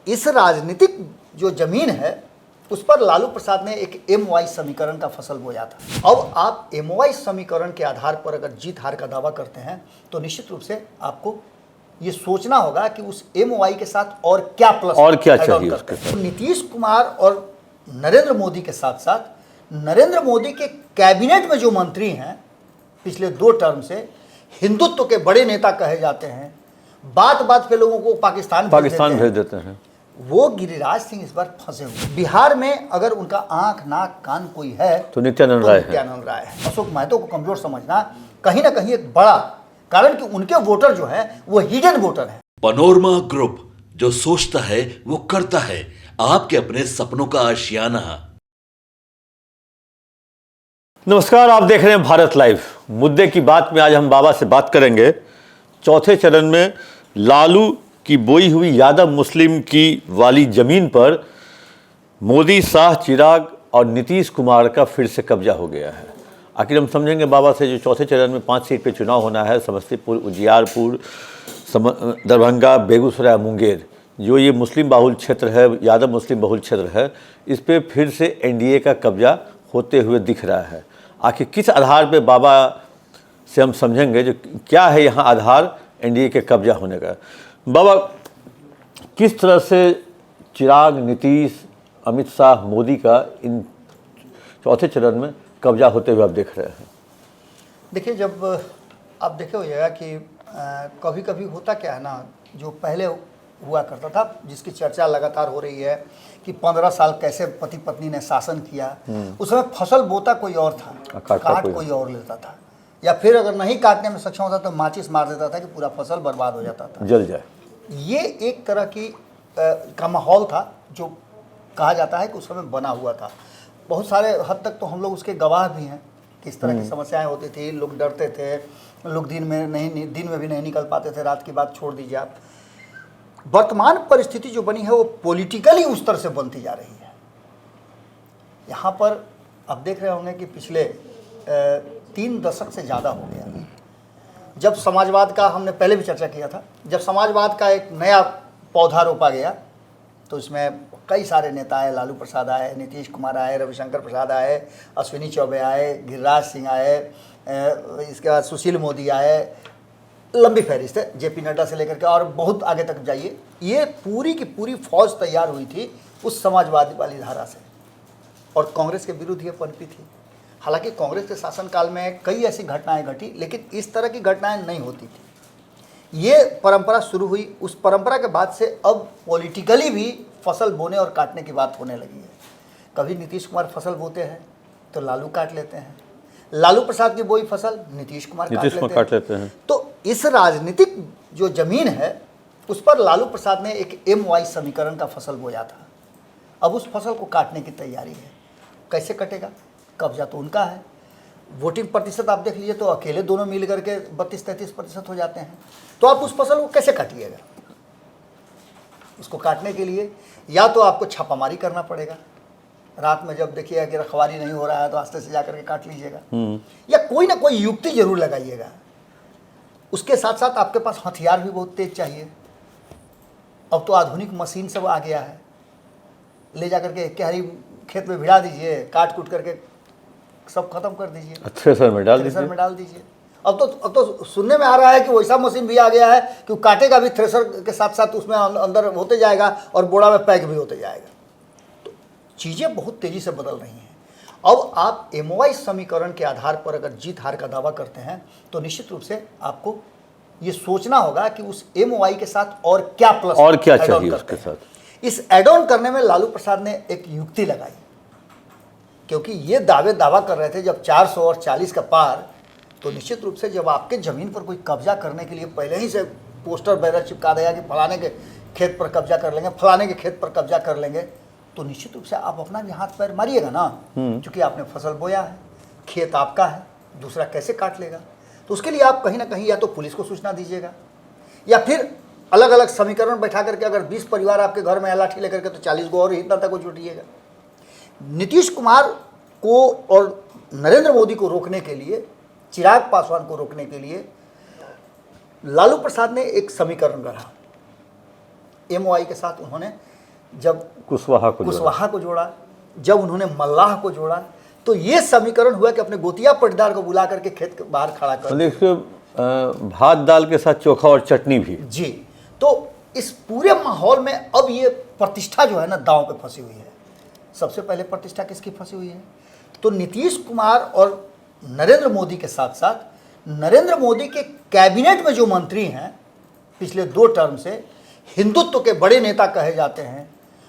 इस राजनीतिक जो जमीन है उस पर लालू प्रसाद ने एक MY समीकरण का फसल बोया था। अब आप MY समीकरण के आधार पर अगर जीत हार का दावा करते हैं तो निश्चित रूप से आपको ये सोचना होगा कि उस MY के साथ और क्या प्लस और क्या चाहिए उसके साथ। नीतीश कुमार और नरेंद्र मोदी के साथ साथ नरेंद्र मोदी के कैबिनेट में जो मंत्री हैं पिछले 2 टर्म से हिंदुत्व के बड़े नेता कहे जाते हैं, बात बात पे लोगों को पाकिस्तान भेज देते हैं, वो गिरिराज सिंह इस बार फंसे हुए। बिहार में अगर उनका आंख नाक कान कोई है तो नित्यानंद राय है। अशोक महतो को कमजोर समझना कहीं ना कहीं एक बड़ा कारण कि उनके वोटर जो है वो हिडन वोटर है। पनोरमा ग्रुप, जो सोचता है वो करता है, आपके अपने सपनों का आशियाना। नमस्कार, आप देख रहे हैं भारत लाइव। मुद्दे की बात में आज हम बाबा से बात करेंगे। चौथे चरण में लालू की बोई हुई यादव मुस्लिम की वाली जमीन पर मोदी, शाह, चिराग और नीतीश कुमार का फिर से कब्जा हो गया है। आखिर हम समझेंगे बाबा से जो चौथे चरण में 5 सीट पे चुनाव होना है, समस्तीपुर, उजियारपुर, दरभंगा, बेगूसराय, मुंगेर, जो ये मुस्लिम बहुल क्षेत्र है, यादव मुस्लिम बहुल क्षेत्र है, इस पर फिर से NDA का कब्जा होते हुए दिख रहा है। आखिर किस आधार पे बाबा से हम समझेंगे, जो क्या है यहाँ आधार NDA के कब्जा होने का। बाबा, किस तरह से चिराग, नीतीश, अमित शाह, मोदी का इन चौथे चरण में कब्जा होते हुए आप देख रहे हैं? देखिए, जब आप देखे होइएगा कि कभी कभी होता क्या है ना, जो पहले हुआ करता था, जिसकी चर्चा लगातार हो रही है कि 15 साल कैसे पति पत्नी ने शासन किया, उस समय फसल बोता कोई और था, काट कोई और लेता था, या फिर अगर नहीं काटने में सक्षम होता तो माचिस मार देता था कि पूरा फसल बर्बाद हो जाता था, जल जाए। ये एक तरह की का माहौल था जो कहा जाता है कि उस समय बना हुआ था। बहुत सारे हद तक तो हम लोग उसके गवाह भी हैं कि इस तरह की समस्याएं होती थी, लोग डरते थे, लोग दिन में भी नहीं निकल पाते थे, रात की बात छोड़ दीजिए आप। वर्तमान परिस्थिति जो बनी है वो पॉलिटिकली उस तरह से बनती जा रही है। यहाँ पर आप देख रहे होंगे कि पिछले 3 दशक से ज़्यादा हो गया, जब समाजवाद का, हमने पहले भी चर्चा किया था, जब समाजवाद का एक नया पौधा रोपा गया तो इसमें कई सारे नेता आए, लालू प्रसाद आए, नीतीश कुमार आए, रविशंकर प्रसाद आए, अश्विनी चौबे आए, गिरिराज सिंह आए, इसके बाद सुशील मोदी आए, लंबी फहरिस्त है, JP नड्डा से लेकर के और बहुत आगे तक जाइए। ये पूरी की पूरी फौज तैयार हुई थी उस समाजवादी वाली धारा से और कांग्रेस के विरुद्ध ये पनपी थी। हालांकि कांग्रेस के शासनकाल में कई ऐसी घटनाएं घटी, लेकिन इस तरह की घटनाएं नहीं होती थी। ये परंपरा शुरू हुई, उस परंपरा के बाद से अब पॉलिटिकली भी फसल बोने और काटने की बात होने लगी है। कभी नीतीश कुमार फसल बोते हैं तो लालू काट लेते हैं, लालू प्रसाद की बोई फसल नीतीश कुमार काट लेते हैं। तो इस राजनीतिक जो जमीन है उस पर लालू प्रसाद ने एक MY समीकरण का फसल बोया था। अब उस फसल को काटने की तैयारी है। कैसे कटेगा? कब्जा तो उनका है। वोटिंग प्रतिशत आप देख लीजिए तो अकेले दोनों मिल करके 32-33% हो जाते हैं। तो आप उस फसल को कैसे काटिएगा? उसको काटने के लिए या तो आपको छापामारी करना पड़ेगा, रात में जब देखिएगा कि रखवारी नहीं हो रहा है तो आस्ते से जाकर के काट लीजिएगा, या कोई ना कोई युक्ति जरूर लगाइएगा। उसके साथ साथ आपके पास हथियार भी बहुत तेज चाहिए। अब तो आधुनिक मशीन सब आ गया है, ले जाकर के क्यारी खेत में भिड़ा दीजिए, काट कूट करके सब खत्म कर दीजिए, थ्रेसर में डाल दीजिए। अब तो सुनने में आ रहा है कि वैसा मशीन भी आ गया है कि काटेगा भी थ्रेसर के साथ साथ, उसमें अंदर होते जाएगा और बोड़ा में पैक भी होते जाएगा। तो चीज़ें बहुत तेज़ी से बदल रही हैं। अब आप MY समीकरण के आधार पर अगर जीत हार का दावा करते हैं तो निश्चित रूप से आपको ये सोचना होगा कि उस MY के साथ और क्या प्लस और क्या चाहिए उसके साथ। इस एड ऑन करने में लालू प्रसाद ने एक युक्ति लगाई, क्योंकि ये दावा कर रहे थे जब 400 और 40 का पार, तो निश्चित रूप से जब आपके ज़मीन पर कोई कब्जा करने के लिए पहले ही से पोस्टर बैनर चिपका देगा कि फलाने के खेत पर कब्जा कर लेंगे, फलाने के खेत पर कब्जा कर लेंगे, तो निश्चित रूप से आप अपना भी हाथ पैर मारिएगा ना, क्योंकि आपने फसल बोया है, खेत आपका है, दूसरा कैसे काट लेगा। तो उसके लिए आप कहीं ना कहीं या तो पुलिस को सूचना दीजिएगा, या फिर अलग अलग समीकरण बैठा करके अगर 20 परिवार आपके घर में लाठी लेकर के तो 40 को और हिंदुत्व को जुटिएगा। नीतीश कुमार को और नरेंद्र मोदी को रोकने के लिए, चिराग पासवान को रोकने के लिए लालू प्रसाद ने एक समीकरण गढ़ा। MY के साथ उन्होंने जब कुशवाहा को जोड़ा, जब उन्होंने मल्लाह को जोड़ा, तो ये समीकरण हुआ कि अपने गोतिया पटदार को बुला करके खेत के बाहर खड़ा कर दिया। भात दाल के साथ चोखा और चटनी भी। जी। तो इस पूरे माहौल में अब ये प्रतिष्ठा जो है ना दांव पे फंसी हुई है। सबसे पहले प्रतिष्ठा किसकी फंसी हुई है? तो नीतीश कुमार और नरेंद्र मोदी के साथ साथ नरेंद्र मोदी के कैबिनेट में जो मंत्री हैं पिछले 2 टर्म से हिंदुत्व के बड़े नेता कहे जाते हैं,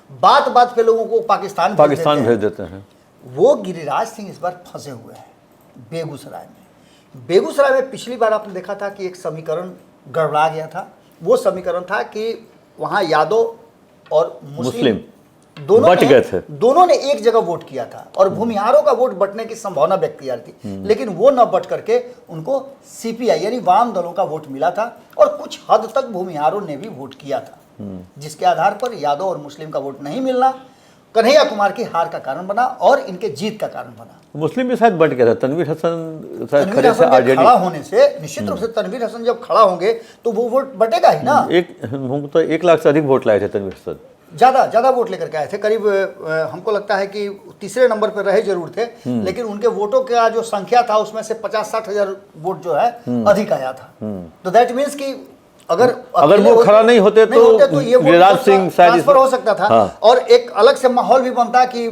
बात बात पे लोगों को पाकिस्तान भेज देते हैं, वो गिरिराज सिंह इस बार फंसे हुए हैं बेगूसराय में। बेगूसराय में पिछली बार आपने देखा था कि एक समीकरण गड़बड़ा गया था। वो समीकरण था कि वहाँ यादव और मुस्लिम बट गए थे। दोनों ने एक जगह वोट किया था और भूमिहारों का वोट बंटने की संभावना व्यक्त की जा रही थी, लेकिन वो न बट करके उनको सीपीआई यानी वाम दलों का वोट मिला था और कुछ हद तक भूमिहारों ने भी वोट किया था, जिसके आधार पर यादव और मुस्लिम का वोट नहीं मिलना कन्हैया कुमार की हार का कारण बना और इनके जीत का कारण बना। मुस्लिम भी शायद बट गया था। तनवीर हसन खड़ा होने से निश्चित रूप से तनवीर हसन जब खड़ा होंगे तो वो वोट बटेगा ही ना। हम तो 1 लाख से अधिक वोट लाए थे तनवीर हसन, ज्यादा वोट लेकर के आए थे। करीब हमको लगता है कि तीसरे नंबर पर रहे जरूर थे, लेकिन उनके वोटों का जो संख्या था उसमें से 50-60 हजार वोट जो है अधिक आया था। तो दैट मीन्स कि अगर वो खड़ा नहीं होते तो ये गिरिराज सिंह ट्रांसफर हो सकता था। हाँ। और एक अलग से माहौल भी बनता कि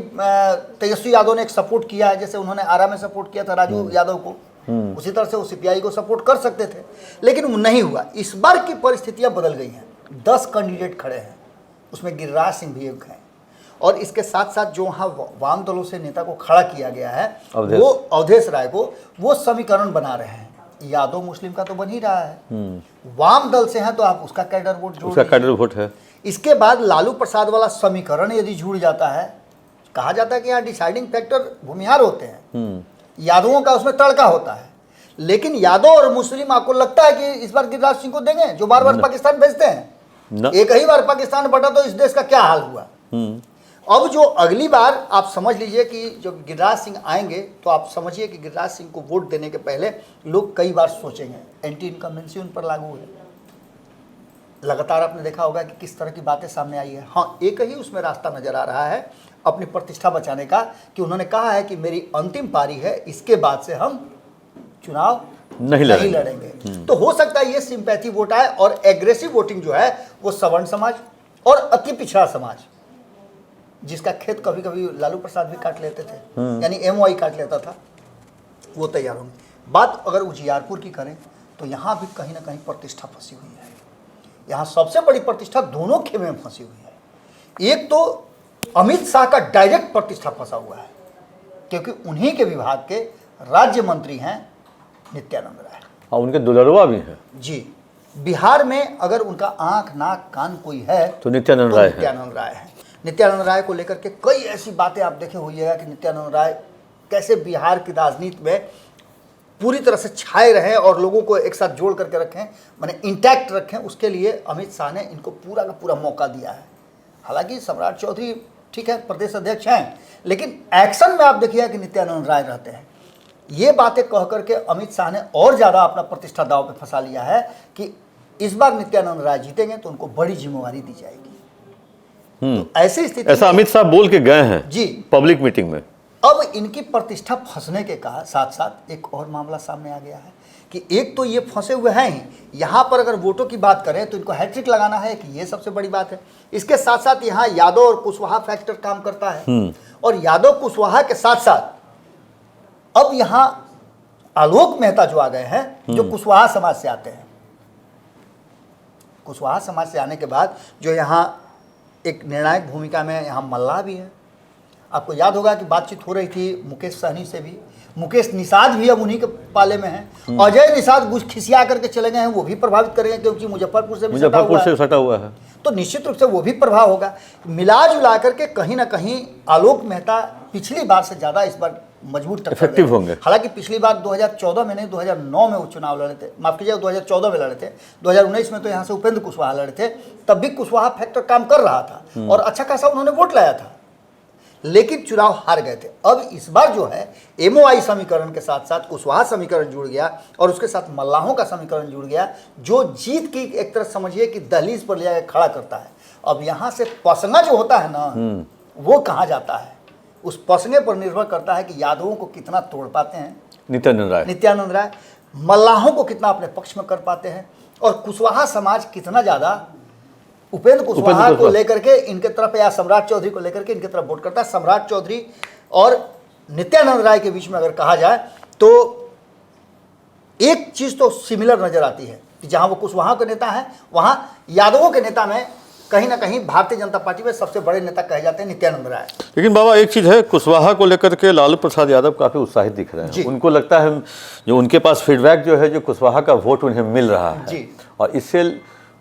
तेजस्वी यादव ने एक सपोर्ट किया है, जैसे उन्होंने आरा में सपोर्ट किया था राजू यादव को, उसी तरह से वो सीपीआई को सपोर्ट कर सकते थे, लेकिन वो नहीं हुआ। इस बार की परिस्थितियां बदल गई हैं। 10 कैंडिडेट खड़े हैं, उसमें गिरिराज सिंह भी एक हैं, और इसके साथ साथ जो वहाँ वाम दलों से नेता को खड़ा किया गया है वो अवधेश राय को, वो समीकरण बना रहे हैं। यादव मुस्लिम का तो बन ही रहा है, वाम दल से है तो आप उसका कैडर वोट जोड़, उसका कैडर वोट है। इसके बाद लालू प्रसाद वाला समीकरण यदि जुड़ जाता है, कहा जाता है कि यहाँ डिसाइडिंग फैक्टर भूमिहार होते हैं, यादवों का उसमें तड़का होता है, लेकिन यादव और मुस्लिम आपको लगता है कि इस बार गिरिराज सिंह को देंगे जो बार बार पाकिस्तान भेजते हैं? एक ही बार पाकिस्तान बटा तो इस देश का क्या हाल हुआ। अब जो अगली बार आप समझ लीजिए कि जब गिरिराज सिंह आएंगे तो आप समझिए कि गिरिराज सिंह को वोट देने के पहले लोग कई बार सोचेंगे। एंटी इनकम्बेंसी उन पर लागू है। लगातार आपने देखा होगा कि किस तरह की बातें सामने आई है। हाँ, एक ही उसमें रास्ता नजर आ रहा है अपनी प्रतिष्ठा बचाने का, कि उन्होंने कहा है कि मेरी अंतिम पारी है, इसके बाद से हम चुनाव नहीं लड़ेंगे। तो हो सकता है ये सिंपैथी वोट आए और एग्रेसिव वोटिंग जो है वो सवर्ण समाज और अति पिछड़ा समाज, जिसका खेत कभी कभी लालू प्रसाद भी काट लेते थे, यानी एमवाई काट लेता था, वो तैयार होंगे। बात अगर उजियारपुर की करें तो यहाँ भी कहीं ना कहीं प्रतिष्ठा फंसी हुई है। यहाँ सबसे बड़ी प्रतिष्ठा दोनों खेमे में फंसी हुई है। एक तो अमित शाह का डायरेक्ट प्रतिष्ठा फंसा हुआ है, क्योंकि उन्हीं के विभाग के राज्य मंत्री हैं नित्यानंद राय, और उनके दुलरवा भी हैं। जी, बिहार में अगर उनका आंख नाक कान कोई है तो नित्यानंद राय है। नित्यानंद राय को लेकर के कई ऐसी बातें आप देखे होइएगा कि नित्यानंद राय कैसे बिहार की राजनीति में पूरी तरह से छाए रहें और लोगों को एक साथ जोड़ करके रखें, माने इंटैक्ट रखें। उसके लिए अमित शाह ने इनको पूरा का पूरा मौका दिया है। हालांकि सम्राट चौधरी ठीक है प्रदेश अध्यक्ष हैं, लेकिन एक्शन में आप देखिए कि नित्यानंद राय रहते हैं। ये बातें कह करके अमित शाह ने और ज़्यादा अपना प्रतिष्ठा दांव पे फंसा लिया है कि इस बार नित्यानंद राय जीतेंगे तो उनको बड़ी जिम्मेवारी दी जाएगी। तो ऐसी स्थिति, ऐसा अमित शाह बोल के गए हैं जी पब्लिक मीटिंग में। अब इनकी प्रतिष्ठा फंसने के साथ साथ एक और मामला सामने आ गया है कि एक तो ये फंसे हुए हैं ही, यहाँ पर अगर वोटों की बात करें तो इनको हैट्रिक लगाना है कि ये सबसे बड़ी बात है। इसके साथ साथ यहाँ यादव और कुशवाहा फैक्टर काम करता है, और यादव कुशवाहा के साथ साथ अब यहाँ आलोक मेहता जो आ गए हैं, जो कुशवाहा समाज से आते हैं। कुशवाहा समाज से आने के बाद जो यहाँ एक निर्णायक भूमिका में यहाँ मल्लाह भी है। आपको याद होगा कि बातचीत हो रही थी मुकेश सहनी से भी, मुकेश निषाद भी अब उन्हीं के पाले में है। अजय निषाद कुछ खिसिया करके चले गए हैं, वो भी प्रभावित करेंगे क्योंकि मुजफ्फरपुर से सटा हुआ है, तो निश्चित रूप से वो भी प्रभाव होगा। मिला जुला करके कहीं ना कहीं आलोक मेहता पिछली बार से ज़्यादा इस बार मजबूत इफेक्टिव होंगे। हालांकि पिछली बार 2014 में नहीं 2009 में वो चुनाव लड़े थे, माफ कीजिएगा 2014 में लड़े थे। 2019 में तो यहाँ से उपेंद्र कुशवाहा लड़े थे, तब भी कुशवाहा फैक्टर काम कर रहा था और अच्छा खासा उन्होंने वोट लाया था, लेकिन चुनाव हार गए थे। अब इस बार जो है एमओआई समीकरण के साथ साथ कुशवाहा समीकरण जुड़ गया और उसके साथ मल्लाहों का समीकरण जुड़ गया, जो जीत की एक तरह समझिए कि दहलीज पर ले जाकर खड़ा करता है। अब यहाँ से पसंगा जो होता है ना, वो कहाँ जाता है, उस पसंगे पर निर्भर करता है कि यादवों को कितना तोड़ पाते हैं नित्यानंद राय, मल्लाहों को कितना अपने पक्ष में कर पाते हैं, और कुशवाहा समाज कितना ज़्यादा उपेंद्र कुशवाहा को लेकर के इनके तरफ या सम्राट चौधरी को लेकर के इनके तरफ वोट करता है। सम्राट चौधरी और नित्यानंद राय के बीच में अगर कहा जाए तो एक चीज़ तो सिमिलर नजर आती है कि जहां वो कुशवाहा के नेता हैं, वहां यादवों के नेता में कहीं ना कहीं भारतीय जनता पार्टी में सबसे बड़े नेता कहे जाते हैं नित्यानंद राय। लेकिन बाबा एक चीज़ है, कुशवाहा को लेकर के लालू प्रसाद यादव काफ़ी उत्साहित दिख रहे हैं। उनको लगता है जो उनके पास फीडबैक जो है, जो कुशवाहा का वोट उन्हें मिल रहा है जी। और इससे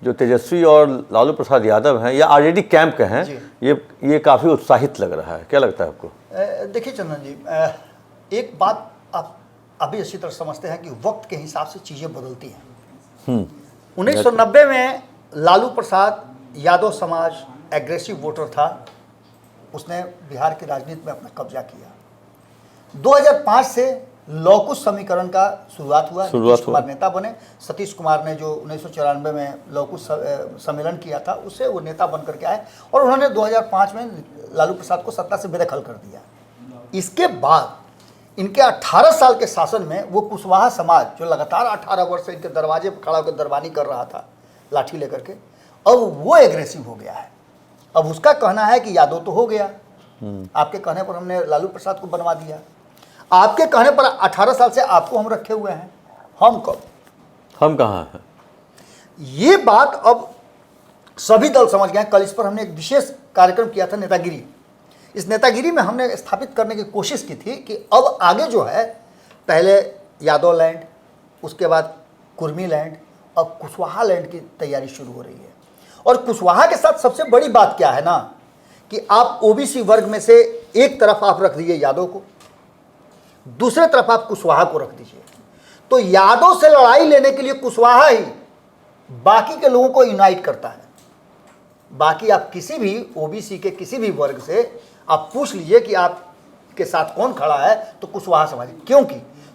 जो तेजस्वी और लालू प्रसाद यादव हैं या आरजेडी कैंप के हैं, ये काफ़ी उत्साहित लग रहा है। क्या लगता है आपको? देखिए चंदन जी, एक बात आप अभी अच्छी तरह समझते हैं कि वक्त के हिसाब से चीज़ें बदलती हैं। 1990 में लालू प्रसाद यादव समाज एग्रेसिव वोटर था, उसने बिहार की राजनीति में अपना कब्जा किया। 2005 से लौकुश समीकरण का शुरुआत हुआ। नीतीश कुमार नेता बने, सतीश कुमार ने जो 1994 में लौकुश सम्मेलन किया था, उससे वो नेता बन करके आए और उन्होंने 2005 में लालू प्रसाद को सत्ता से बेदखल कर दिया। इसके बाद इनके 18 साल के शासन में वो कुशवाहा समाज जो लगातार 18 वर्ष से इनके दरवाजे पर खड़ा होकर दरबानी कर रहा था लाठी लेकर के, अब वो एग्रेसिव हो गया है। अब उसका कहना है कि यादव तो हो गया, आपके कहने पर हमने लालू प्रसाद को बनवा दिया, आपके कहने पर 18 साल से आपको हम रखे हुए हैं, हम कब, हम कहाँ हैं? ये बात अब सभी दल समझ गए हैं। कल इस पर हमने एक विशेष कार्यक्रम किया था, नेतागिरी। इस नेतागिरी में हमने स्थापित करने की कोशिश की थी कि अब आगे जो है, पहले यादव लैंड, उसके बाद कुर्मी लैंड, अब कुशवाहा लैंड की तैयारी शुरू हो रही है। और कुशवाहा के साथ सबसे बड़ी बात क्या है ना, कि आप ओबीसी वर्ग में से एक तरफ आप रख दीजिए यादव को, दूसरे तरफ आप कुशवाहा को रख दीजिए, तो यादव से लड़ाई लेने के लिए कुशवाहा ही बाकी के लोगों को यूनाइट करता है। बाकी आप किसी भी ओबीसी के किसी भी वर्ग से आप पूछ लीजिए कि आपके साथ कौन खड़ा है, तो कुशवाहा समाज, क्योंकि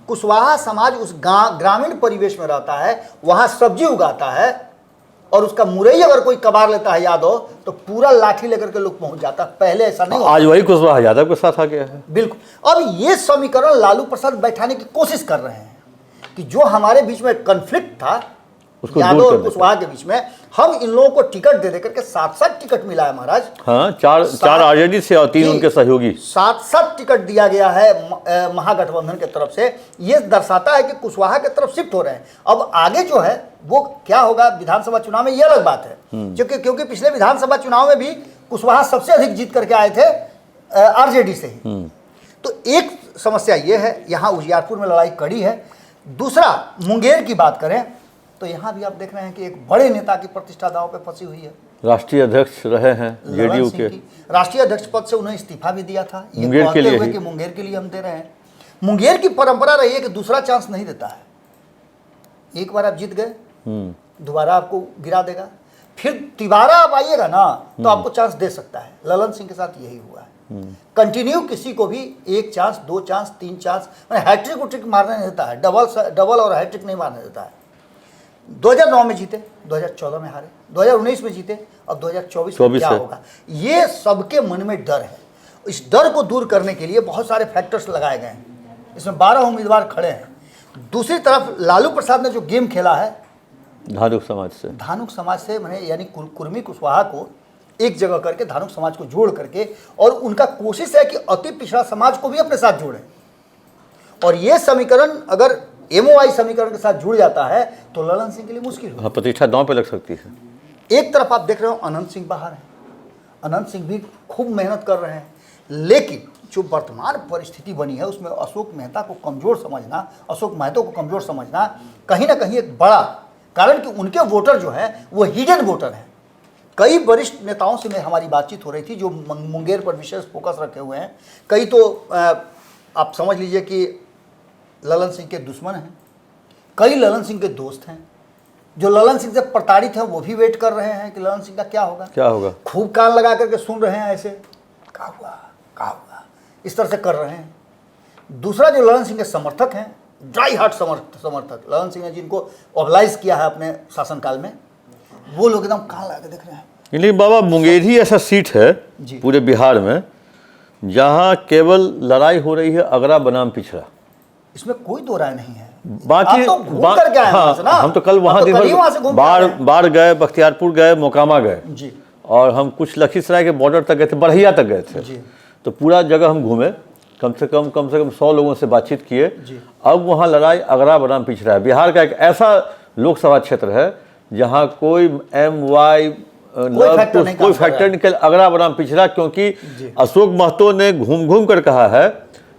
कुशवाहा समाज उस ग्रामीण परिवेश में रहता है, वहां सब्जी उगाता है, और उसका मुरई अगर कोई कबार लेता है यादव, तो पूरा लाठी लेकर के लोग पहुंच जाता है। पहले ऐसा नहीं होता। आज वही कुशवाहा यादव के साथ आ गया है। बिल्कुल। अब ये समीकरण लालू प्रसाद बैठाने की कोशिश कर रहे हैं कि जो हमारे बीच में कॉन्फ्लिक्ट था यादव और कुशवाहा के बीच में, हम इन लोगों को टिकट दे देकर के 7-7 टिकट मिला है महाराज। हाँ, चार आरजेडी से और 3 उनके सहयोगी, 7-7 टिकट दिया गया है महागठबंधन की तरफ से। ये दर्शाता है कि कुशवाहा की तरफ शिफ्ट हो रहे हैं। अब आगे जो है वो क्या होगा विधानसभा चुनाव में, ये अलग बात है, क्योंकि पिछले विधानसभा चुनाव में भी कुशवाहा सबसे अधिक जीत करके आए थे आरजेडी से ही। तो एक समस्या ये है, यहाँ उजियारपुर में लड़ाई कड़ी है। दूसरा, मुंगेर की बात करें तो यहाँ भी आप देख रहे हैं कि एक बड़े नेता की प्रतिष्ठा दांव पे फंसी हुई है। राष्ट्रीय अध्यक्ष रहे हैं जेडीयू के, राष्ट्रीय अध्यक्ष पद से उन्हें इस्तीफा भी दिया था, ये मुंगेर के लिए हुए कि मुंगेर के लिए हम दे रहे हैं। मुंगेर की परंपरा रही है कि दूसरा चांस नहीं देता है। एक बार आप जीत गए, दोबारा आपको गिरा देगा, फिर तिबारा आप आइएगा ना तो आपको चांस दे सकता है। ललन सिंह के साथ यही हुआ है। कंटिन्यू किसी को भी 1 चांस, 2 चांस, 3 चांस, हैट्रिक उट्रिक मारने नहीं देता है, डबल और हैट्रिक नहीं मारने देता है। 2009 में जीते, 2014 में हारे, 2019 में जीते, अब 2024 में क्या होगा, ये सबके मन में डर है। इस डर को दूर करने के लिए बहुत सारे फैक्टर्स लगाए गए हैं। इसमें 12 उम्मीदवार खड़े हैं। दूसरी तरफ लालू प्रसाद ने जो गेम खेला है धानुक समाज से मैंने यानी कुर्मी कुशवाहा को एक जगह करके धानुक समाज को जोड़ करके, और उनका कोशिश है कि अति पिछड़ा समाज को भी अपने साथ जोड़े। और ये समीकरण अगर एमओआई समीकरण के साथ जुड़ जाता है तो ललन सिंह के लिए मुश्किल हो, प्रतिष्ठा दांव पे लग सकती है। एक तरफ आप देख रहे हो अनंत सिंह बाहर है, अनंत सिंह भी खूब मेहनत कर रहे हैं, लेकिन जो वर्तमान परिस्थिति बनी है उसमें अशोक महतो को कमजोर समझना कहीं ना कहीं एक बड़ा कारण, कि उनके वोटर जो है वो हिडन वोटर हैं। कई वरिष्ठ नेताओं से हमारी बातचीत हो रही थी जो मुंगेर पर विशेष फोकस रखे हुए हैं। कई तो आप समझ लीजिए कि ललन सिंह के दुश्मन हैं, कई ललन सिंह के दोस्त हैं। जो ललन सिंह से प्रताड़ित हैं वो भी वेट कर रहे हैं कि ललन सिंह का क्या होगा। खूब कान लगा करके सुन रहे हैं, ऐसे क्या हुआ, इस तरह से कर रहे हैं। दूसरा, जो ललन सिंह के समर्थक हैं, ड्राई हार्ट समर्थक ललन सिंह ने जिनको ऑबलाइज किया है अपने शासनकाल में, वो लोग एकदम कान लगा के देख रहे हैं लेकिन बाबा मुंगेर ही ऐसा सीट है जी। पूरे बिहार में जहाँ केवल लड़ाई हो रही है अगरा बनाम पिछड़ा। इसमें कोई दो राय नहीं है। बाकी आप तो घूम कर के आए वहाँ से ना? हम तो कल वहाँ आप तो दिन कल ही वहाँ से भर घूम के आए हैं। बाढ़ गए, बख्तियारपुर गए, मोकामा गए जी और हम कुछ लखीसराय के बॉर्डर तक गए थे, बरहिया तक गए थे। जी। तो पूरा जगह हम घूमे, कम से कम 100 लोगों से बातचीत किए। जी। अब वहाँ लड़ाई अगरा बनाम पिछड़ा है। बिहार का एक ऐसा लोकसभा क्षेत्र है जहाँ कोई MY कोई फैक्टर निकल अगरा बनाम पिछड़ा, क्योंकि अशोक महतो ने घूम घूम कर कहा है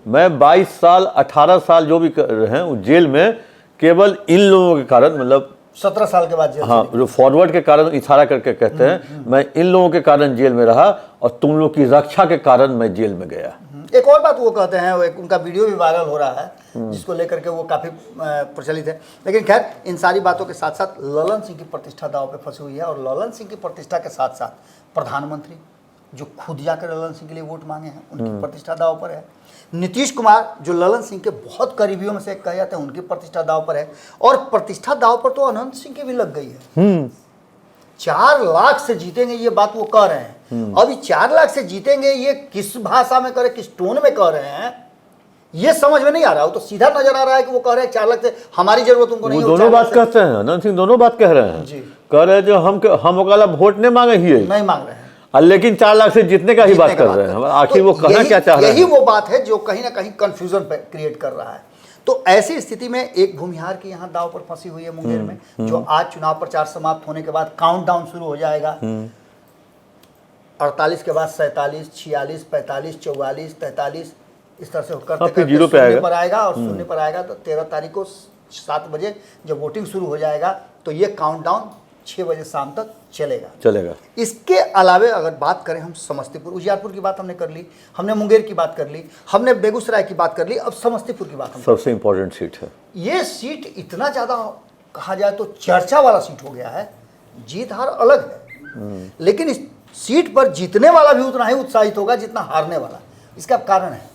मैं 22 साल 18 साल जो भी रहे हैं जेल में केवल इन लोगों के कारण, मतलब 17 साल के बाद जेल से हाँ, जो फॉरवर्ड के कारण इशारा करके कहते हैं मैं इन लोगों के कारण जेल में रहा और तुम लोग की रक्षा के कारण मैं जेल में गया। एक और बात वो कहते हैं, वो एक उनका वीडियो भी वायरल हो रहा है जिसको लेकर के वो काफ़ी प्रचलित है। लेकिन खैर इन सारी बातों के साथ साथ ललन सिंह की प्रतिष्ठा दांव पे फंसी हुई है। और ललन सिंह की प्रतिष्ठा के साथ साथ प्रधानमंत्री जो खुद जाकर ललन सिंह के लिए वोट मांगे हैं उनकी प्रतिष्ठा दांव पर है। नीतीश कुमार जो ललन सिंह के बहुत करीबियों में से एक कहे जाते हैं उनकी प्रतिष्ठा दांव पर है। और प्रतिष्ठा दांव पर तो अनंत सिंह की भी लग गई है। 4 लाख से जीतेंगे ये बात वो कह रहे हैं। अभी 4 लाख से जीतेंगे ये किस भाषा में करे, किस टोन में कह रहे हैं ये समझ में नहीं आ रहा। वो तो सीधा नजर आ रहा है कि वो कह रहे हैं 4 लाख से हमारी जरूरत उनको नहीं है। दोनों बात कहते हैं, अनंत सिंह दोनों बात कह रहे हैं जी। कह रहे हैं जो हम वाला वोट नहीं मांगे ही नहीं मांग रहे हैं, लेकिन 4 लाख से जीतने का ही बात कर रहे हैं। आखिर वो कहना क्या चाह रहे हैं? यही वो बात है जो कहीं ना कहीं कंफ्यूजन क्रिएट कर रहा है। तो ऐसी स्थिति में एक भूमिहार की यहाँ दांव पर फंसी हुई है मुंगेर में, जो आज चुनाव प्रचार समाप्त होने के बाद काउंटडाउन शुरू हो जाएगा। 48 के बाद 47, 46, 45, 44, 43 इस तरह से करते जीरो पे शून्य पर आएगा। और शून्य पर आएगा तो 13 तारीख को 7 बजे जब वोटिंग शुरू हो जाएगा तो ये काउंटडाउन 6 बजे शाम तक चलेगा। इसके अलावे अगर बात करें हम समस्तीपुर, उजियारपुर की बात हमने कर ली, हमने मुंगेर की बात कर ली, हमने बेगूसराय की बात कर ली, अब समस्तीपुर की बात हम सबसे इंपॉर्टेंट सीट है। ये सीट इतना ज़्यादा कहा जाए तो चर्चा वाला सीट हो गया है। जीत हार अलग है, लेकिन इस सीट पर जीतने वाला भी उतना ही उत्साहित होगा जितना हारने वाला। इसका कारण है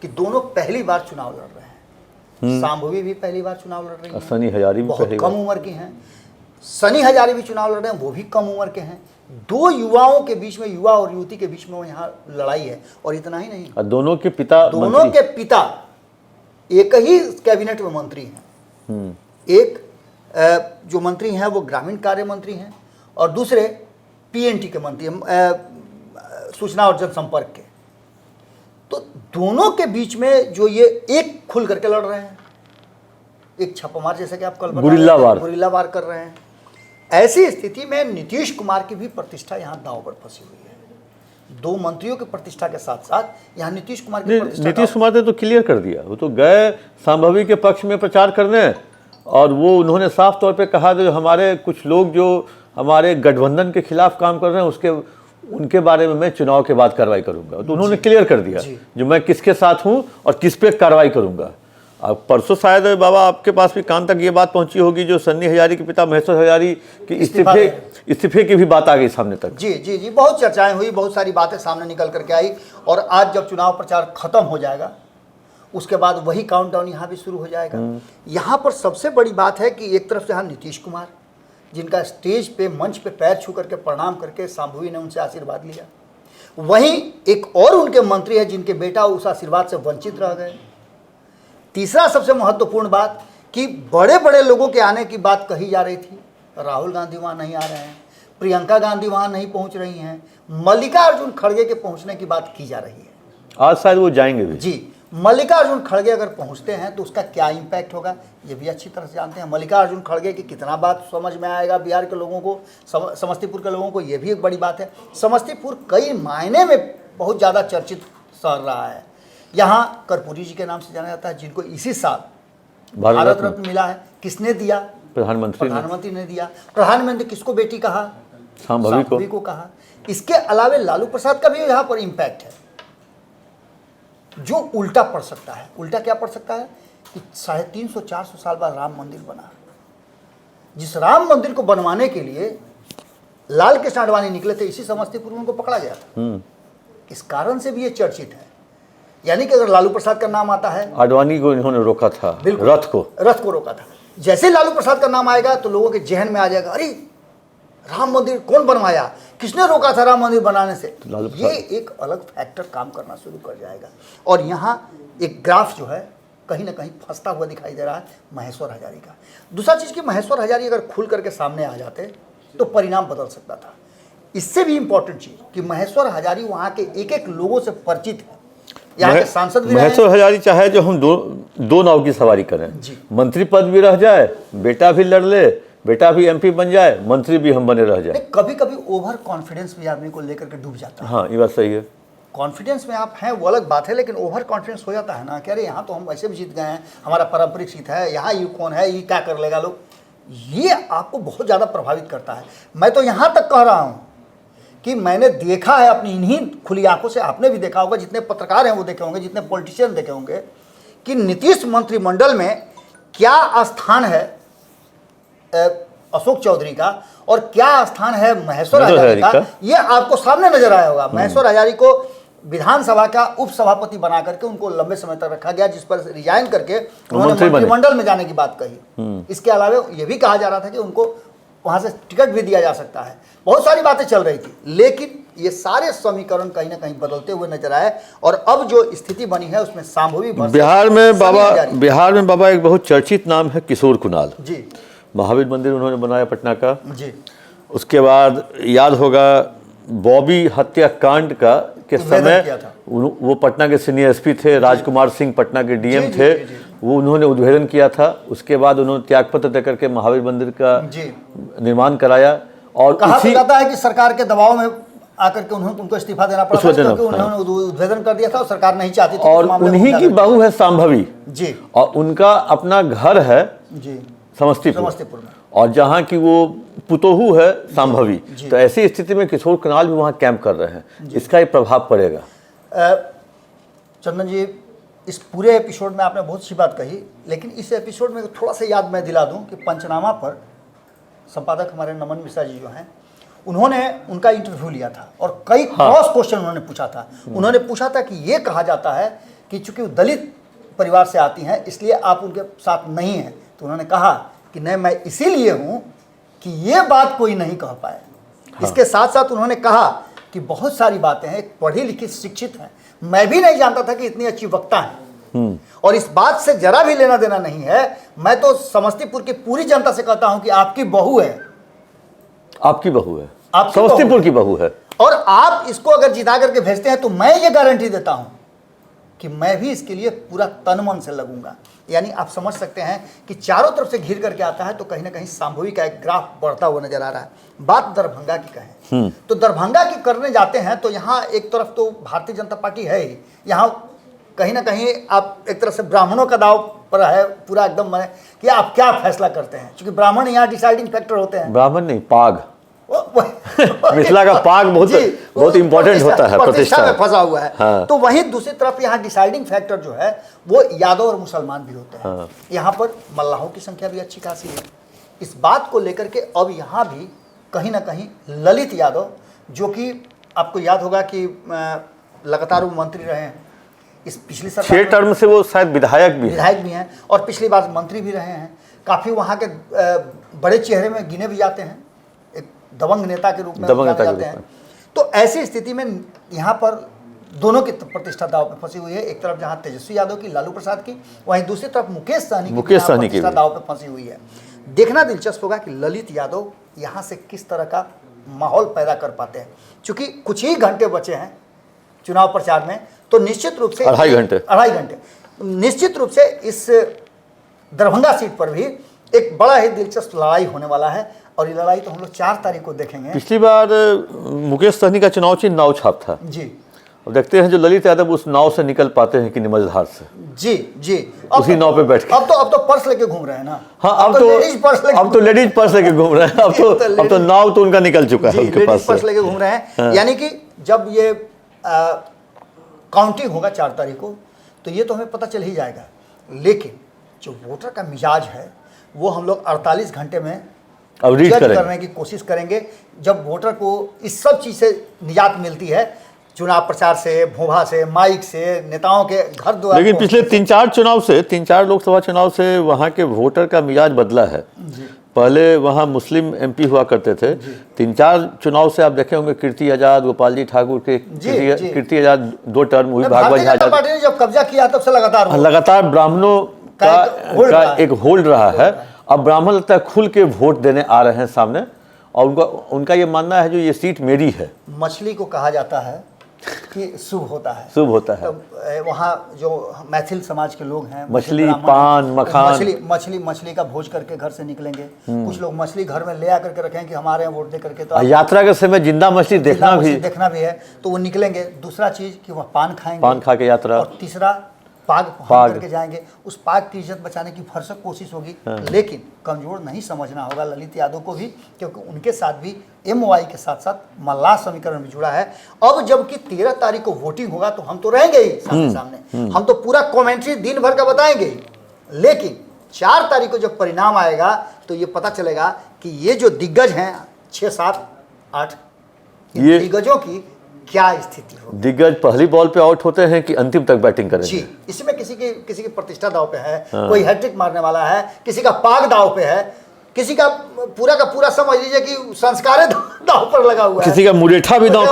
कि दोनों पहली बार चुनाव लड़ रहे हैं। शांभवी भी पहली बार चुनाव लड़ रही है, सनी हजारी भी बहुत पहली कम उम्र की हैं। सनी हजारी भी चुनाव लड़ रहे हैं, वो भी कम उम्र के हैं। 2 युवाओं के बीच में, युवा और युवती के बीच में वो यहाँ लड़ाई है। और इतना ही नहीं, और दोनों के पिता एक ही कैबिनेट में मंत्री हैं। एक जो मंत्री हैं वो ग्रामीण कार्य मंत्री हैं और दूसरे PNT के मंत्री हैं, सूचना और जनसंपर्क के। तो दोनों के बीच में जो ये एक खुल करके लड़ रहे हैं, एक छापामार जैसे कि आप कल गुरिल्ला वार कर रहे हैं। ऐसी स्थिति में नीतीश कुमार की भी प्रतिष्ठा यहाँ दांव पर फंसी हुई है। 2 मंत्रियों की प्रतिष्ठा के साथ साथ यहाँ नीतीश कुमार की प्रतिष्ठा। नीतीश कुमार ने तो क्लियर कर दिया, वो तो गए शांभवी के पक्ष में प्रचार करने और वो उन्होंने साफ तौर पे कहा जो हमारे कुछ लोग जो हमारे गठबंधन के खिलाफ काम कर रहे हैं उनके बारे में मैं चुनाव के बाद कार्रवाई करूंगा। तो उन्होंने क्लियर कर दिया जो मैं किसके साथ हूं और किस पे कार्रवाई करूंगा। अब परसों शायद बाबा आपके पास भी कान तक ये बात पहुंची होगी जो सन्नी हजारी के पिता महेश्वर हजारी के इस्तीफे की भी बात आ गई सामने तक। जी, बहुत चर्चाएं हुई, बहुत सारी बातें सामने निकल करके आई। और आज जब चुनाव प्रचार खत्म हो जाएगा उसके बाद वही काउंटडाउन यहाँ भी शुरू हो जाएगा। यहाँ पर सबसे बड़ी बात है कि एक तरफ जहाँ नीतीश कुमार जिनका स्टेज पे मंच पे पैर छू करके प्रणाम करके शांभवी ने उनसे आशीर्वाद लिया, वहीं एक और उनके मंत्री है जिनके बेटा उस आशीर्वाद से वंचित रह गए। तीसरा सबसे महत्वपूर्ण बात कि बड़े बड़े लोगों के आने की बात कही जा रही थी, राहुल गांधी वहाँ नहीं आ रहे हैं, प्रियंका गांधी वहाँ नहीं पहुँच रही हैं, मल्लिकार्जुन खड़गे के पहुँचने की बात की जा रही है। आज शायद वो जाएंगे भी। जी, मल्लिकार्जुन खड़गे अगर पहुंचते हैं तो उसका क्या इम्पैक्ट होगा ये भी अच्छी तरह से जानते हैं। मल्लिकार्जुन खड़गे की कितना बात समझ में आएगा बिहार के लोगों को, समस्तीपुर के लोगों को, ये भी एक बड़ी बात है। समस्तीपुर कई मायने में बहुत ज़्यादा चर्चित शहर रहा है। यहाँ कर्पूरी जी के नाम से जाना जाता है जिनको इसी साल भारत रत्न मिला है। किसने दिया? प्रधानमंत्री ने दिया। प्रधानमंत्री किसको बेटी कहा? शांभवी को कहा। इसके अलावे लालू प्रसाद का भी यहाँ पर इम्पैक्ट है जो उल्टा पड़ सकता है। उल्टा क्या पड़ सकता है कि 350-400 साल बाद राम मंदिर बना, जिस राम मंदिर को बनवाने के लिए लाल कृष्ण आडवाणी निकले थे, इसी समस्तीपुर में उनको पकड़ा गया था। इस कारण से भी ये चर्चित है। यानी कि अगर लालू प्रसाद का नाम आता है, आडवाणी को इन्होंने रोका था, रथ को रोका था। जैसे लालू प्रसाद का नाम आएगा तो लोगों के जहन में आ जाएगा, अरे राम मंदिर कौन बनवाया, किसने रोका था राम मंदिर बनाने से? लालू ये एक अलग फैक्टर काम करना शुरू कर जाएगा। और यहाँ एक ग्राफ जो है कहीं ना कहीं फंसता हुआ दिखाई दे रहा है महेश्वर हजारी का। दूसरा चीज़ कि महेश्वर हजारी अगर खुल करके सामने आ जाते तो परिणाम बदल सकता था। इससे भी इंपॉर्टेंट चीज़ कि महेश्वर हजारी वहाँ के एक एक लोगों से परिचित है, यहाँ के सांसद भी रहे हैं। महेश्वर हजारी चाहे जो हम दो नाव की सवारी करें, जी। मंत्री पद भी रह जाए, बेटा भी लड़ ले, बेटा भी एमपी बन जाए, मंत्री भी हम बने रह जाए। कभी कभी ओवर कॉन्फिडेंस भी आदमी को लेकर के डूब जाता है। हाँ, ये बात सही है। कॉन्फिडेंस में आप हैं वो अलग बात है, लेकिन ओवर कॉन्फिडेंस हो जाता है ना कि अरे यहाँ तो हम ऐसे भी जीत गए हैं, हमारा पारंपरिक सीट है, यहाँ ये कौन है, ये क्या कर लेगा लोग, ये आपको बहुत ज़्यादा प्रभावित करता है। मैं तो यहाँ तक कह रहा हूँ कि मैंने देखा है अपनी इन्हीं खुली आंखों से, आपने भी देखा होगा, जितने पत्रकार हैं वो देखे होंगे, जितने पॉलिटिशियन देखे होंगे, कि नीतीश मंत्रिमंडल में क्या स्थान है अशोक चौधरी का और क्या स्थान है महेश्वर हजारी का, ये आपको सामने नजर आया होगा। महेश्वर हजारी को विधानसभा का उप सभापति बना करके उनको लंबे समय तक रखा गया, जिस पर रिजाइन करके उन्होंने मंत्रिमंडल में जाने की बात कही। इसके अलावा ये भी कहा जा रहा था कि उनको वहां से टिकट भी दिया जा सकता है। बहुत सारी बातें चल रही थी, लेकिन ये सारे समीकरण कहीं ना कहीं बदलते हुए नजर आए और अब जो स्थिति बनी है उसमें संभावी बिहार में बाबा एक बहुत चर्चित नाम है किशोर कुणाल जी। महावीर मंदिर उन्होंने बनाया पटना का जी। उसके बाद याद होगा बॉबी हत्याकांड का के समय वो पटना के सीनियर एसपी थे, राजकुमार सिंह पटना के डीएम थे, वो उन्होंने उद्भेदन किया था। उसके बाद उन्होंने त्यागपत्र देकर के महावीर मंदिर का निर्माण कराया और कहा जाता है कि सरकार के दबाव में आकर के उनको इस्तीफा देना पड़ा था, क्योंकि उन्होंने उद्भेदन कर दिया था और सरकार नहीं चाहती थी। और उन्हीं की बहू है संभवी जी, और उनका अपना घर है जी समस्तीपुर में, और जहाँ की वो पुतोहू है संभवी। तो ऐसी स्थिति में किशोर कुणाल भी वहाँ कैंप कर रहे हैं, इसका एक प्रभाव पड़ेगा। चंदन जी, इस पूरे एपिसोड में आपने बहुत सी बात कही, लेकिन इस एपिसोड में थोड़ा सा याद मैं दिला दूं कि पंचनामा पर संपादक हमारे नमन मिश्रा जी जो हैं, उन्होंने उनका इंटरव्यू लिया था और कई क्रॉस क्वेश्चन उन्होंने पूछा था। उन्होंने पूछा था कि ये कहा जाता है कि चूंकि वो दलित परिवार से आती हैं इसलिए आप उनके साथ नहीं हैं, तो उन्होंने कहा कि नहीं, मैं इसीलिए हूँ कि ये बात कोई नहीं कह पाए। इसके साथ साथ उन्होंने कहा कि बहुत सारी बातें हैं, एक पढ़ी लिखी शिक्षित हैं, मैं भी नहीं जानता था कि इतनी अच्छी वक्ता है, और इस बात से जरा भी लेना देना नहीं है। मैं तो समस्तीपुर की पूरी जनता से कहता हूं कि आपकी बहू है, आपकी बहू है, समस्तीपुर की बहू है, और आप इसको अगर जिता करके भेजते हैं तो मैं ये गारंटी देता हूं कि मैं भी इसके लिए पूरा तन मन से लगूंगा। यानी आप समझ सकते हैं कि चारों तरफ से घिर करके आता है तो कहीं ना कहीं संभावी का एक ग्राफ बढ़ता हुआ नजर आ रहा है। बात दरभंगा की कहें तो दरभंगा की करने जाते हैं तो यहाँ एक तरफ तो भारतीय जनता पार्टी है ही, यहाँ कहीं ना कहीं आप एक तरफ से ब्राह्मणों का दाव पर है पूरा एकदम, मैंने कि आप क्या फैसला करते हैं, क्योंकि ब्राह्मण यहाँ डिसाइडिंग फैक्टर होते हैं। ब्राह्मण नहीं, पाग मिथिला का पाग बहुत इंपॉर्टेंट होता है, प्रतिष्ठा में फंसा हुआ है। हाँ। तो वहीं दूसरी तरफ यहाँ डिसाइडिंग फैक्टर जो है वो यादव और मुसलमान भी होते हैं। हाँ। यहाँ पर मल्लाहों की संख्या भी अच्छी खासी है। इस बात को लेकर के अब यहाँ भी कहीं ना कहीं ललित यादव, जो कि आपको याद होगा कि लगातार वो मंत्री रहे हैं, इस पिछली सरकार 6 टर्म से वो शायद विधायक भी हैं और पिछली बार मंत्री भी रहे हैं। काफ़ी वहाँ के बड़े चेहरे में गिने भी जाते हैं, एक दबंग नेता के रूप में जाने जाते हैं। तो ऐसी स्थिति में यहाँ पर दोनों की प्रतिष्ठा दाव पे फंसी हुई है। एक तरफ जहाँ तेजस्वी यादव की, लालू प्रसाद की, वहीं दूसरी तरफ मुकेश सहनी की प्रतिष्ठा दाव पे फंसी हुई है। देखना दिलचस्प होगा कि ललित यादव यहाँ से किस तरह का माहौल पैदा कर पाते हैं। चूंकि कुछ ही घंटे बचे हैं चुनाव प्रचार में, तो निश्चित रूप से 2.5 घंटे निश्चित रूप से इस दरभंगा सीट पर भी एक बड़ा ही दिलचस्प लड़ाई होने वाला है। और ये लड़ाई तो हम लोग 4 तारीख को देखेंगे। पिछली बार मुकेश सहनी का चुनाव चिन्ह नाव छाप था जी, और देखते हैं जो ललित यादव उस नाव से निकल पाते हैं कि मझधार से। जी जी, उसी नाव पे बैठ के अब तो पर्स लेके घूम रहे हैं ना। हाँ, अब तो लेडीज पर्स लेके घूम रहे हैं। अब तो नाव तो उनका निकल चुका है उनके पास, पर्स लेके घूम रहे हैं। यानी कि जब ये काउंटिंग होगा 4 तारीख को तो ये तो हमें पता चल ही जाएगा, लेकिन जो वोटर का मिजाज है वो हम लोग 48 घंटे में अब रीड करने की कोशिश करेंगे। जब वोटर को इस सब चीज़ से निजात मिलती है, चुनाव प्रचार से, भोभा से, माइक से, नेताओं के घर द्वार, लेकिन पिछले 3-4 चुनाव से, 3-4 लोकसभा चुनाव से वहाँ के वोटर का मिजाज बदला है। पहले वहाँ मुस्लिम एमपी हुआ करते थे। 3-4 चुनाव से आप देखे होंगे, कीर्ति आजाद, गोपाल जी ठाकुर के कीर्ति आजाद 2 टर्म हुई, भागवत भारतीय जनता पार्टी ने जब कब्जा किया तब से लगातार ब्राह्मणों का एक होल्ड रहा है। अब ब्राह्मण लगता है खुल के वोट देने आ रहे हैं सामने, और उनका ये मानना है जो ये सीट मेरी है। मछली को कहा जाता है कि शुभ होता है, शुभ होता है। तो वहाँ जो मैथिल समाज के लोग हैं, मछली, पान, मखान, मछली का भोज करके घर से निकलेंगे। कुछ लोग मछली घर में ले आकर के रखें कि हमारे यहाँ वोट दे करके, तो यात्रा के समय जिंदा मछली देखना भी है, तो वो निकलेंगे। दूसरा चीज कि वह पान खाएंगे, पान खा के यात्रा। और तीसरा पाग करके जाएंगे। उस पाग की इज्जत बचाने की भरसक कोशिश होगी, लेकिन कमजोर नहीं समझना होगा ललित यादव को भी, क्योंकि उनके साथ भी MOI के साथ साथ मल्लाह समीकरण भी जुड़ा है। अब जबकि 13 तारीख को वोटिंग होगा तो हम तो रहेंगे ही सामने, हम तो पूरा कमेंट्री दिन भर का बताएंगे ही, लेकिन 4 तारीख को जब परिणाम आएगा तो ये पता चलेगा कि ये जो दिग्गज हैं 6, 7, 8 ये दिग्गजों की क्या स्थिति हो। दिग्गज पहली बॉल पे आउट होते हैं कि अंतिम तक बैटिंग करेंगे? जी, इसमें किसी की प्रतिष्ठा दाव पे है, कोई हैट्रिक मारने वाला है, किसी का पाग दाव पे है, किसी का पूरा समझ लीजिए कि संस्कार दाव पर लगा हुआ है, किसी का मुरेठा भी दाव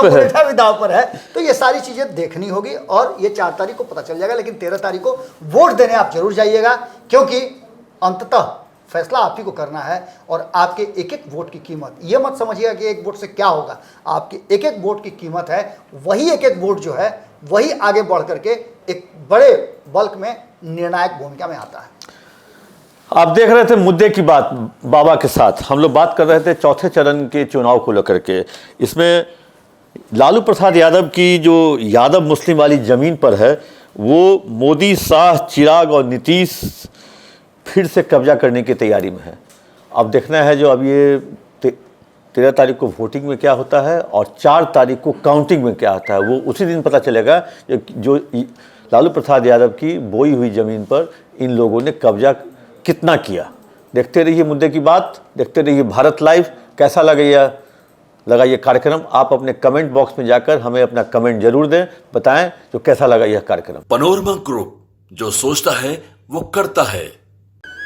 पर है। तो ये सारी चीजें देखनी होगी और ये 4 तारीख को पता चल जाएगा। लेकिन 13 तारीख को वोट देने आप जरूर जाइएगा, क्योंकि अंततः फैसला आप ही को करना है। और आपके एक एक वोट की कीमत, ये मत समझिएगा कि एक वोट से क्या होगा, आपके एक एक वोट की कीमत है। वही एक एक वोट जो है वही आगे बढ़ करके एक बड़े बल्क में निर्णायक भूमिका में आता है। आप देख रहे थे मुद्दे की बात बाबा के साथ। हम लोग बात कर रहे थे चौथे चरण के चुनाव को लेकर के। इसमें लालू प्रसाद यादव की जो यादव मुस्लिम वाली ज़मीन पर है, वो मोदी, शाह, चिराग और नीतीश फिर से कब्जा करने की तैयारी में है। अब देखना है जो अब ये 13 तारीख को वोटिंग में क्या होता है और 4 तारीख को काउंटिंग में क्या होता है, वो उसी दिन पता चलेगा। जो लालू प्रसाद यादव की बोई हुई ज़मीन पर इन लोगों ने कब्जा कितना किया। देखते रहिए मुद्दे की बात, देखते रहिए भारत लाइव। कैसा लगा ये कार्यक्रम? आप अपने कमेंट बॉक्स में जाकर हमें अपना कमेंट जरूर दें, बताएं जो कैसा लगा यह कार्यक्रम। पनोरमा ग्रुप, जो सोचता है वो करता है।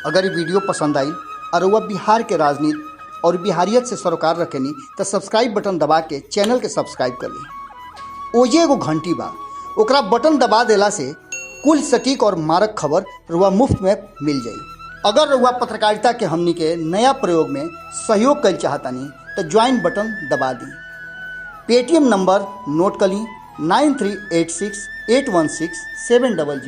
अगर ये वीडियो पसंद आई और वह बिहार के राजनीति और बिहारियत से सरोकार रखेनी तो सब्सक्राइब बटन दबा के चैनल के सब्सक्राइब कर ली। ओजे एगो घंटी बा, ओकरा बटन दबा देला से कुल सटीक और मारक खबर रुआ मुफ्त में मिल जाई। अगर रुआ पत्रकारिता के हमनी के नया प्रयोग में सहयोग कर चाहतानी तो ज्वाइन बटन दबा दी। पेटीएम नंबर नोट कर ली 9386816700।